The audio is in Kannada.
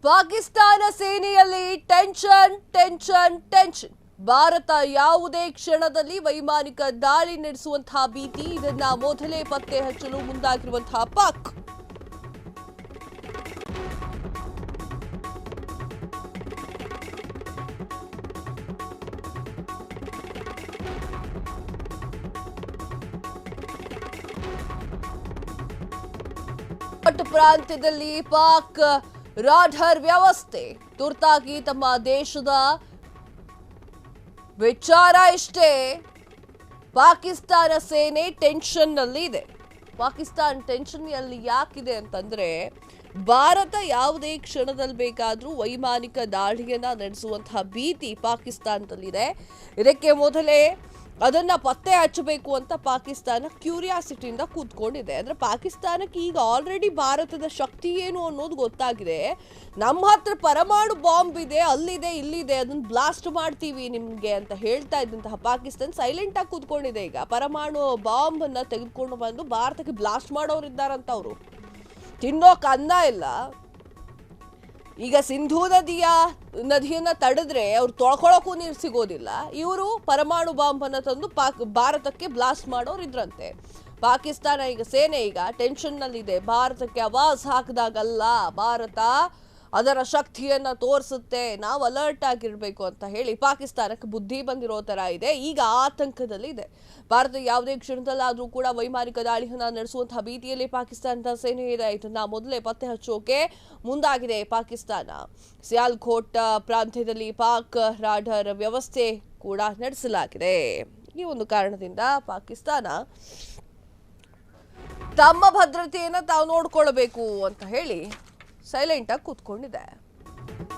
ಪಾಕಿಸ್ತಾನ ಸೇನೆಯಲ್ಲಿ ಟೆನ್ಷನ್ ಟೆನ್ಷನ್ ಟೆನ್ಷನ್. ಭಾರತ ಯಾವುದೇ ಕ್ಷಣದಲ್ಲಿ ವೈಮಾನಿಕ ದಾಳಿ ನಡೆಸುವಂತಹ ಭೀತಿ. ಇದನ್ನ ಮೊದಲೇ ಪತ್ತೆ ಹಚ್ಚಲು ಮುಂದಾಗಿರುವಂತಹ ಪಾಕ್. ಪ್ರಾಂತ್ಯದಲ್ಲಿ ಪಾಕ್ ರಾಡಾರ್ ವ್ಯವಸ್ಥೆ. ತುರ್ತಾಗಿ ತಮ್ಮ ದೇಶದ ವಿಚಾರ ಇಷ್ಟೇ. ಪಾಕಿಸ್ತಾನ ಸೇನೆ ಟೆನ್ಷನ್ ನಲ್ಲಿ ಇದೆ. ಪಾಕಿಸ್ತಾನ ಟೆನ್ಷನ್ ಅಲ್ಲಿ ಯಾಕಿದೆ ಅಂತಂದ್ರೆ, ಭಾರತ ಯಾವುದೇ ಕ್ಷಣದಲ್ಲಿ ಬೇಕಾದ್ರೂ ವೈಮಾನಿಕ ದಾಳಿಯನ್ನ ನಡೆಸುವಂತಹ ಭೀತಿ ಪಾಕಿಸ್ತಾನದಲ್ಲಿದೆ. ಇದಕ್ಕೆ ಮೊದಲೇ ಅದನ್ನ ಪತ್ತೆ ಹಚ್ಚಬೇಕು ಅಂತ ಪಾಕಿಸ್ತಾನ ಕ್ಯೂರಿಯಾಸಿಟಿಯಿಂದ ಕೂತ್ಕೊಂಡಿದೆ. ಅಂದ್ರೆ ಪಾಕಿಸ್ತಾನಕ್ಕೆ ಈಗ ಆಲ್ರೆಡಿ ಭಾರತದ ಶಕ್ತಿ ಏನು ಅನ್ನೋದು ಗೊತ್ತಾಗಿದೆ. ನಮ್ಮ ಹತ್ರ ಪರಮಾಣು ಬಾಂಬ್ ಇದೆ, ಅಲ್ಲಿದೆ, ಇಲ್ಲಿದೆ, ಅದನ್ನ ಬ್ಲಾಸ್ಟ್ ಮಾಡ್ತೀವಿ ನಿಮ್ಗೆ ಅಂತ ಹೇಳ್ತಾ ಇದ್ದಂತಹ ಪಾಕಿಸ್ತಾನ ಸೈಲೆಂಟ್ ಆಗಿ ಕೂತ್ಕೊಂಡಿದೆ. ಈಗ ಪರಮಾಣು ಬಾಂಬ್ ಅನ್ನ ತೆಗೆದುಕೊಂಡು ಬಂದು ಭಾರತಕ್ಕೆ ಬ್ಲಾಸ್ಟ್ ಮಾಡೋರು ಇದ್ದಾರಂತ. ಅವರು ತಿನ್ನೋಕ್ ಅನ್ನ ಇಲ್ಲ. ಈಗ ಸಿಂಧೂ ನದಿಯನ್ನ ತಡೆದ್ರೆ ಅವ್ರು ತೊಳ್ಕೊಳಕ್ಕೂ ನೀರು ಸಿಗೋದಿಲ್ಲ. ಇವರು ಪರಮಾಣು ಬಾಂಬ್ ಅನ್ನ ತಂದು ಭಾರತಕ್ಕೆ ಬ್ಲಾಸ್ಟ್ ಮಾಡೋರು ಇದ್ರಂತೆ. ಪಾಕಿಸ್ತಾನ ಈಗ ಸೇನೆ ಈಗ ಟೆನ್ಷನ್ ನಲ್ಲಿದೆ. ಭಾರತಕ್ಕೆ ಆವಾಜ್ ಹಾಕಿದಾಗಲ್ಲ ಭಾರತ ಅದರ ಶಕ್ತಿಯನ್ನ ತೋರಿಸುತ್ತೆ, ನಾವು ಅಲರ್ಟ್ ಆಗಿರ್ಬೇಕು ಅಂತ ಹೇಳಿ ಪಾಕಿಸ್ತಾನಕ್ಕೆ ಬುದ್ಧಿ ಬಂದಿರೋ ತರ ಇದೆ. ಈಗ ಆತಂಕದಲ್ಲಿ ಇದೆ. ಭಾರತ ಯಾವುದೇ ಕ್ಷಣದಲ್ಲಾದ್ರೂ ಕೂಡ ವೈಮಾನಿಕ ದಾಳಿಯನ್ನ ನಡೆಸುವಂತಹ ಭೀತಿಯಲ್ಲಿ ಪಾಕಿಸ್ತಾನದ ಸೇನೆ ಇದೆ. ಇದನ್ನ ಮೊದಲೇ ಪತ್ತೆ ಹಚ್ಚೋಕೆ ಮುಂದಾಗಿದೆ ಪಾಕಿಸ್ತಾನ. ಸಿಯಾಲ್ಕೋಟ್ ಪ್ರಾಂತ್ಯದಲ್ಲಿ ಪಾಕ್ ರಾಡಾರ್ ವ್ಯವಸ್ಥೆ ಕೂಡ ನಡೆಸಲಾಗಿದೆ. ಈ ಒಂದು ಕಾರಣದಿಂದ ಪಾಕಿಸ್ತಾನ ತಮ್ಮ ಭದ್ರತೆಯನ್ನ ತಾವು ನೋಡ್ಕೊಳ್ಬೇಕು ಅಂತ ಹೇಳಿ ಸೈಲೆಂಟ್ ಆಗಿ ಕೂತ್ಕೊಂಡಿದೆ.